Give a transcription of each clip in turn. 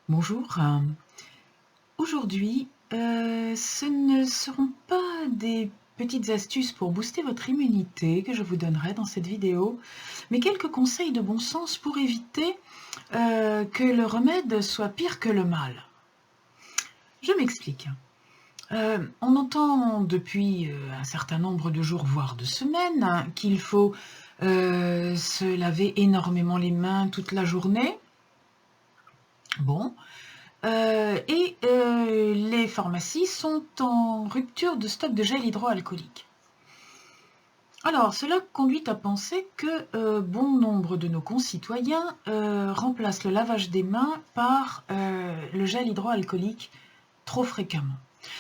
Bonjour. Aujourd'hui, ce ne seront pas des petites astuces pour booster votre immunité que je vous donnerai dans cette vidéo, mais quelques conseils de bon sens pour éviter, que le remède soit pire que le mal. Je m'explique. On entend depuis, un certain nombre de jours, voire de semaines, qu'il faut, se laver énormément les mains toute la journée. Bon, les pharmacies sont en rupture de stock de gel hydroalcoolique. Alors, cela conduit à penser que bon nombre de nos concitoyens remplacent le lavage des mains par le gel hydroalcoolique trop fréquemment.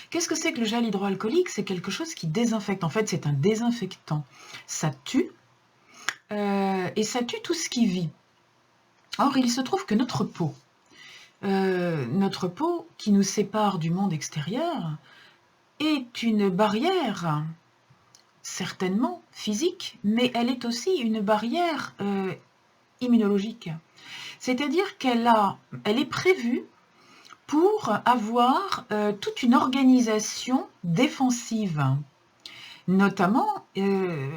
Qu'est-ce que c'est que le gel hydroalcoolique? C'est quelque chose qui désinfecte. En fait, c'est un désinfectant. Ça tue, et ça tue tout ce qui vit. Or, il se trouve que notre peau qui nous sépare du monde extérieur est une barrière, certainement physique, mais elle est aussi une barrière immunologique. C'est-à-dire elle est prévue pour avoir toute une organisation défensive. Notamment,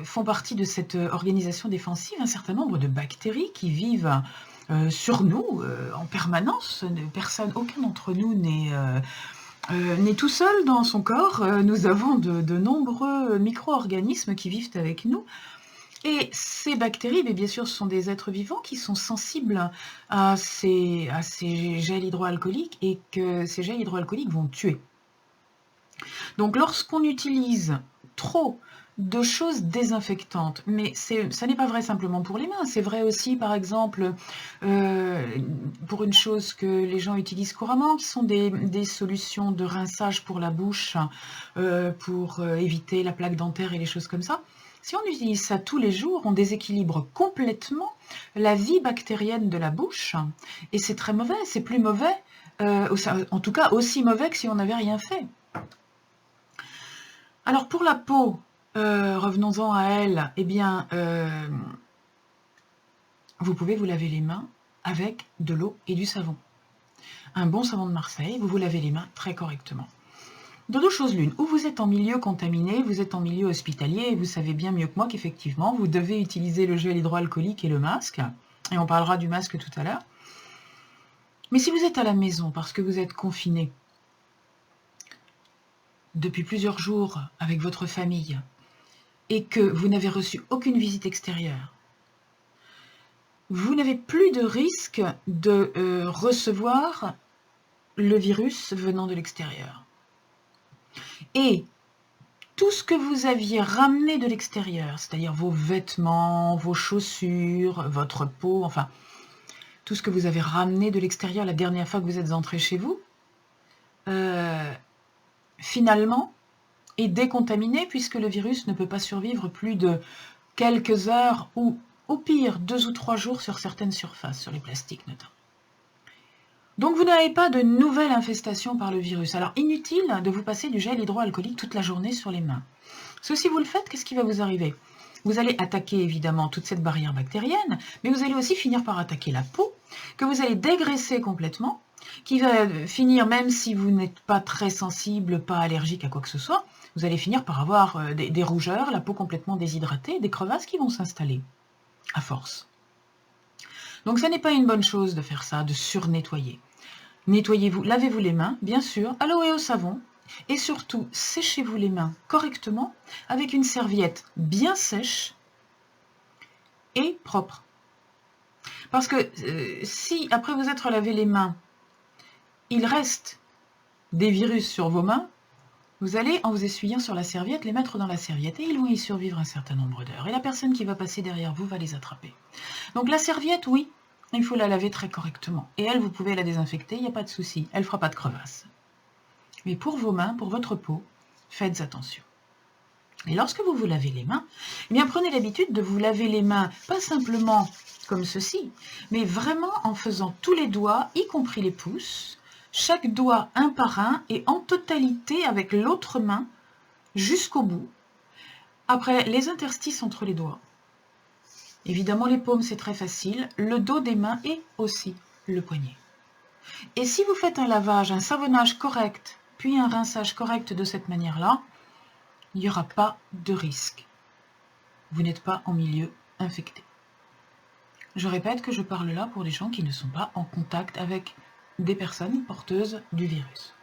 font partie de cette organisation défensive un certain nombre de bactéries qui vivent sur nous en permanence. Aucun d'entre nous n'est tout seul dans son corps. Nous avons de nombreux micro-organismes qui vivent avec nous. Et ces bactéries, mais bien sûr, ce sont des êtres vivants qui sont sensibles à ces gels hydroalcooliques et que ces gels hydroalcooliques vont tuer. Donc lorsqu'on utilise trop de choses désinfectantes, mais ça n'est pas vrai simplement pour les mains, c'est vrai aussi par exemple pour une chose que les gens utilisent couramment, qui sont des solutions de rinçage pour la bouche, pour éviter la plaque dentaire et les choses comme ça. Si on utilise ça tous les jours, on déséquilibre complètement la vie bactérienne de la bouche, et c'est très mauvais, c'est plus mauvais, en tout cas aussi mauvais que si on n'avait rien fait. Alors pour la peau, revenons-en à elle, eh bien, vous pouvez vous laver les mains avec de l'eau et du savon. Un bon savon de Marseille, vous vous lavez les mains très correctement. De deux choses l'une, ou vous êtes en milieu contaminé, vous êtes en milieu hospitalier, et vous savez bien mieux que moi qu'effectivement, vous devez utiliser le gel hydroalcoolique et le masque, et on parlera du masque tout à l'heure. Mais si vous êtes à la maison parce que vous êtes confiné depuis plusieurs jours avec votre famille, et que vous n'avez reçu aucune visite extérieure, vous n'avez plus de risque de recevoir le virus venant de l'extérieur. Et tout ce que vous aviez ramené de l'extérieur, c'est-à-dire vos vêtements, vos chaussures, votre peau, enfin, tout ce que vous avez ramené de l'extérieur la dernière fois que vous êtes entré chez vous, finalement, est décontaminé puisque le virus ne peut pas survivre plus de quelques heures ou, au pire, 2 ou 3 jours sur certaines surfaces, sur les plastiques notamment. Donc vous n'avez pas de nouvelle infestation par le virus. Alors inutile de vous passer du gel hydroalcoolique toute la journée sur les mains. Parce que si vous le faites, qu'est-ce qui va vous arriver? Vous allez attaquer évidemment toute cette barrière bactérienne, mais vous allez aussi finir par attaquer la peau, que vous allez dégraisser complètement, qui va finir, même si vous n'êtes pas très sensible, pas allergique à quoi que ce soit, vous allez finir par avoir des rougeurs, la peau complètement déshydratée, des crevasses qui vont s'installer, à force. Donc ça n'est pas une bonne chose de faire ça, de surnettoyer. Nettoyez-vous, lavez-vous les mains, bien sûr, à l'eau et au savon, et surtout, séchez-vous les mains correctement avec une serviette bien sèche et propre. Parce que si, après vous être lavé les mains, il reste des virus sur vos mains, vous allez, en vous essuyant sur la serviette, les mettre dans la serviette et ils vont y survivre un certain nombre d'heures. Et la personne qui va passer derrière vous va les attraper. Donc la serviette, oui, il faut la laver très correctement. Et elle, vous pouvez la désinfecter, il n'y a pas de souci, elle ne fera pas de crevasse. Mais pour vos mains, pour votre peau, faites attention. Et lorsque vous vous lavez les mains, eh bien prenez l'habitude de vous laver les mains, pas simplement comme ceci, mais vraiment en faisant tous les doigts, y compris les pouces, chaque doigt un par un et en totalité avec l'autre main jusqu'au bout. Après, les interstices entre les doigts. Évidemment, les paumes, c'est très facile, le dos des mains et aussi le poignet. Et si vous faites un lavage, un savonnage correct, puis un rinçage correct de cette manière-là, il n'y aura pas de risque. Vous n'êtes pas en milieu infecté. Je répète que je parle là pour des gens qui ne sont pas en contact avec des personnes porteuses du virus.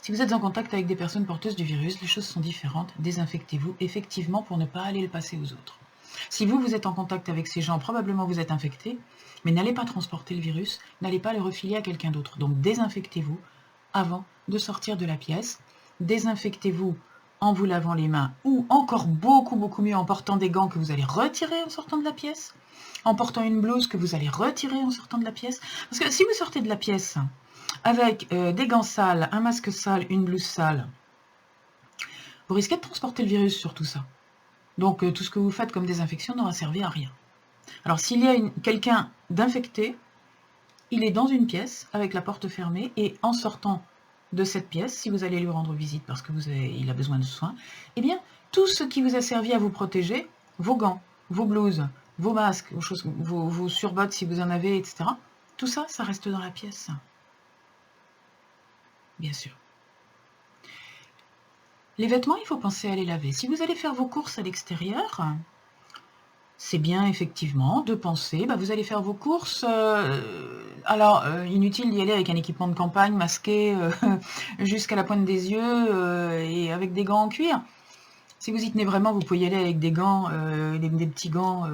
Si vous êtes en contact avec des personnes porteuses du virus, les choses sont différentes. Désinfectez-vous effectivement pour ne pas aller le passer aux autres. Si vous êtes en contact avec ces gens, probablement vous êtes infecté, mais n'allez pas transporter le virus, n'allez pas le refiler à quelqu'un d'autre. Donc désinfectez-vous avant de sortir de la pièce. Désinfectez-vous en vous lavant les mains ou encore beaucoup mieux en portant des gants que vous allez retirer en sortant de la pièce, en portant une blouse que vous allez retirer en sortant de la pièce. Parce que si vous sortez de la pièce avec des gants sales, un masque sale, une blouse sale, vous risquez de transporter le virus sur tout ça. Donc tout ce que vous faites comme désinfection n'aura servi à rien. Alors s'il y a quelqu'un d'infecté, il est dans une pièce avec la porte fermée et en sortant de cette pièce, si vous allez lui rendre visite parce que il a besoin de soins, eh bien tout ce qui vous a servi à vous protéger, vos gants, vos blouses, vos masques, vos surbottes si vous en avez, etc., tout ça, ça reste dans la pièce. Bien sûr. Les vêtements, il faut penser à les laver. Si vous allez faire vos courses à l'extérieur, c'est bien effectivement de penser, vous allez faire vos courses, inutile d'y aller avec un équipement de campagne masqué jusqu'à la pointe des yeux et avec des gants en cuir. Si vous y tenez vraiment, vous pouvez y aller avec des gants, des petits gants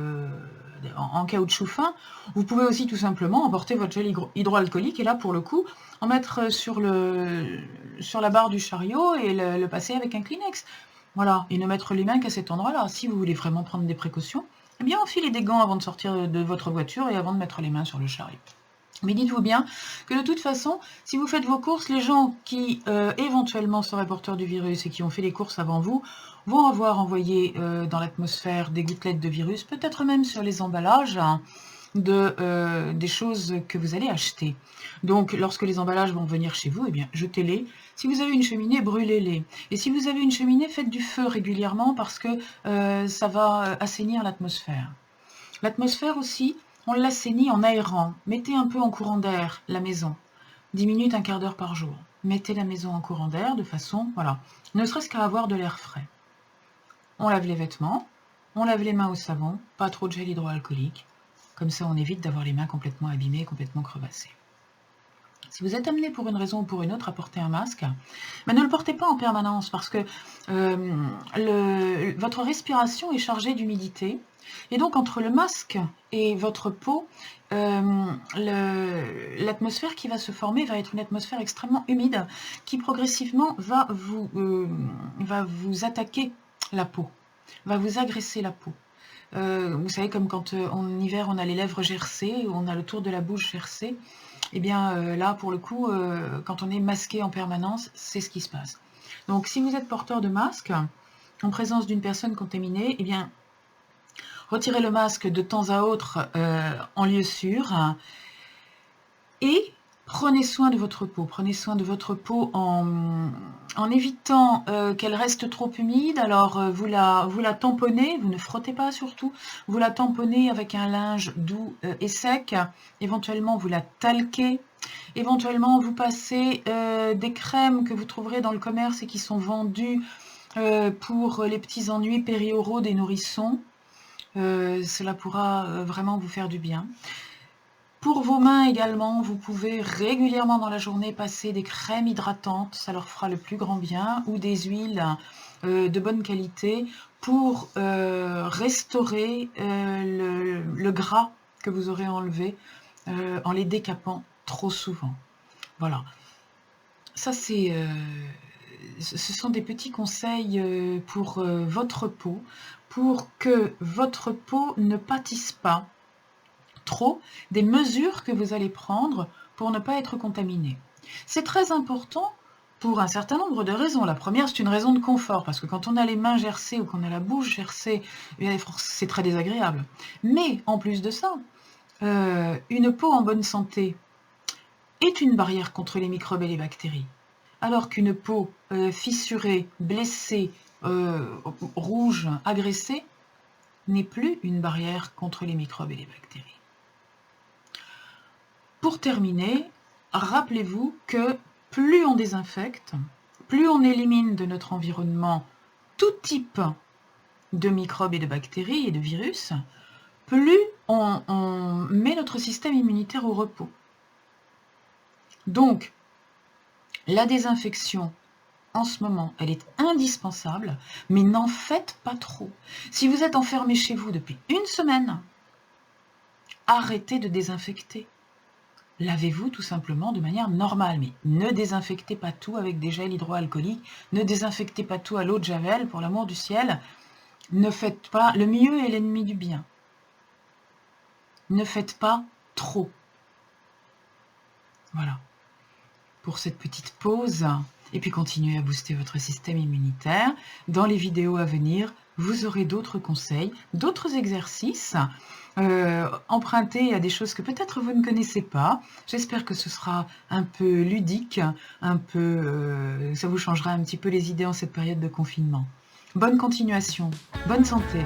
en caoutchouc fin. Vous pouvez aussi tout simplement emporter votre gel hydroalcoolique et là, pour le coup, en mettre sur la barre du chariot et le passer avec un Kleenex. Voilà, et ne mettre les mains qu'à cet endroit-là. Si vous voulez vraiment prendre des précautions, eh bien, enfilez des gants avant de sortir de votre voiture et avant de mettre les mains sur le chariot. Mais dites-vous bien que de toute façon, si vous faites vos courses, les gens qui éventuellement seraient porteurs du virus et qui ont fait les courses avant vous vont avoir envoyé dans l'atmosphère des gouttelettes de virus, peut-être même sur les emballages des choses que vous allez acheter. Donc, lorsque les emballages vont venir chez vous, eh bien, jetez-les. Si vous avez une cheminée, brûlez-les. Et si vous avez une cheminée, faites du feu régulièrement parce que ça va assainir l'atmosphère. L'atmosphère aussi, on l'assainit en aérant. Mettez un peu en courant d'air la maison. 10 minutes, un quart d'heure par jour. Mettez la maison en courant d'air de façon, voilà, ne serait-ce qu'à avoir de l'air frais. On lave les vêtements, on lave les mains au savon, pas trop de gel hydroalcoolique. Comme ça, on évite d'avoir les mains complètement abîmées, complètement crevassées. Si vous êtes amené pour une raison ou pour une autre à porter un masque, ne le portez pas en permanence parce que votre respiration est chargée d'humidité. Et donc, entre le masque et votre peau, l'atmosphère qui va se former va être une atmosphère extrêmement humide qui progressivement va vous attaquer la peau, va vous agresser la peau. Vous savez, comme quand en hiver on a les lèvres gercées, on a le tour de la bouche gercé, et bien là pour le coup, quand on est masqué en permanence, c'est ce qui se passe. Donc si vous êtes porteur de masque, en présence d'une personne contaminée, eh bien retirez le masque de temps à autre en lieu sûr et prenez soin de votre peau. Prenez soin de votre peau en évitant qu'elle reste trop humide. Alors vous la tamponnez, vous ne frottez pas surtout, vous la tamponnez avec un linge doux et sec. Éventuellement vous la talquez. Éventuellement vous passez des crèmes que vous trouverez dans le commerce et qui sont vendues pour les petits ennuis périoraux des nourrissons. Cela pourra vraiment vous faire du bien. Pour vos mains également, vous pouvez régulièrement dans la journée passer des crèmes hydratantes, ça leur fera le plus grand bien, ou des huiles de bonne qualité pour restaurer le gras que vous aurez enlevé en les décapant trop souvent. Voilà. Ça, ce sont des petits conseils pour votre peau, pour que votre peau ne pâtisse pas trop des mesures que vous allez prendre pour ne pas être contaminé. C'est très important pour un certain nombre de raisons. La première, c'est une raison de confort, parce que quand on a les mains gercées ou qu'on a la bouche gercée, c'est très désagréable. Mais en plus de ça, une peau en bonne santé est une barrière contre les microbes et les bactéries, alors qu'une peau fissurée, blessée, rouge, agressée, n'est plus une barrière contre les microbes et les bactéries. Pour terminer, rappelez-vous que plus on désinfecte, plus on élimine de notre environnement tout type de microbes et de bactéries et de virus, plus on met notre système immunitaire au repos. Donc, la désinfection, en ce moment, elle est indispensable, mais n'en faites pas trop. Si vous êtes enfermé chez vous depuis une semaine, arrêtez de désinfecter. Lavez-vous tout simplement de manière normale, mais ne désinfectez pas tout avec des gels hydroalcooliques, ne désinfectez pas tout à l'eau de Javel, pour l'amour du ciel. Ne faites pas, le mieux est l'ennemi du bien. Ne faites pas trop. Voilà. Pour cette petite pause, et puis continuez à booster votre système immunitaire. Dans les vidéos à venir, vous aurez d'autres conseils, d'autres exercices empruntés à des choses que peut-être vous ne connaissez pas. J'espère que ce sera un peu ludique, un peu, ça vous changera un petit peu les idées en cette période de confinement. Bonne continuation, bonne santé.